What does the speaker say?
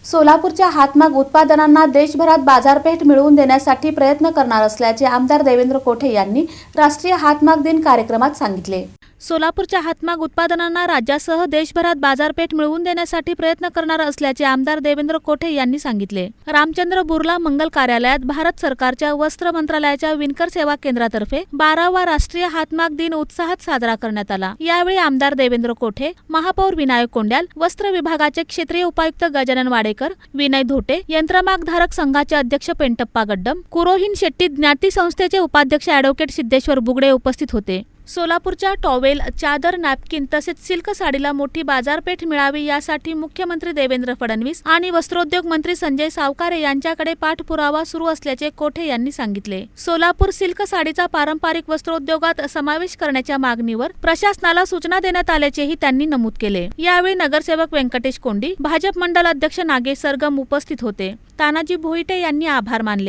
सोलापूरच्या हातमाग उत्पादनांना देशभरात बाजारपेठ मिळवून देण्यासाठी प्रयत्न करणार असल्याचे आमदार देवेंद्र कोठे यांनी राष्ट्रीय हातमाग दिन कार्यक्रमात सांगितले। सोलापूरच्या हातमाग उत्पादनांना राज्यासह देशभरात बाजारपेठ मिळवून देण्यासाठी प्रयत्न करणार असल्याचे आमदार देवेंद्र कोठे यांनी सांगितले। रामचंद्र बुर्ला मंगल कार्यालयात भारत सरकारच्या वस्त्र मंत्रालयाच्या विणकर सेवा केंद्रातर्फे 12वा राष्ट्रीय हातमाग दिन उत्साहात साजरा करण्यात आला। यावेळी आमदार देवेंद्र कोठे, महापौर विनायक कोंड्याल, वस्त्र विभागाचे क्षेत्रीय उपायुक्त गजानन वाडेकर, विनय धोटे, यंत्रमागधारक संघाचे अध्यक्ष पेंटप्पा गड्डम, कुरोहीन शेट्टी ज्ञाती संस्थेचे उपाध्यक्ष ॲडव्होकेट सिद्धेश्वर बुगडे उपस्थित होते। सोलापूरच्या टॉवेल, चादर, नॅपकिन तसेच सिल्क साडीला मोठी बाजारपेठ मिळावी यासाठी मुख्यमंत्री देवेंद्र फडणवीस आणि वस्त्रोद्योग मंत्री संजय सावकारे यांच्याकडे पाठपुरावा सुरू असल्याचे कोठे यांनी सांगितले। सोलापूर सिल्क साडीचा पारंपरिक वस्त्रोद्योगात समावेश करण्याच्या मागणीवर प्रशासनाला सूचना देण्यात आल्याचेही त्यांनी नमूद केले। यावेळी नगरसेवक व्यंकटेश कोंडी, भाजप मंडल अध्यक्ष नागेश सरगम उपस्थित होते। तानाजी भोईटे यांनी आभार मानले।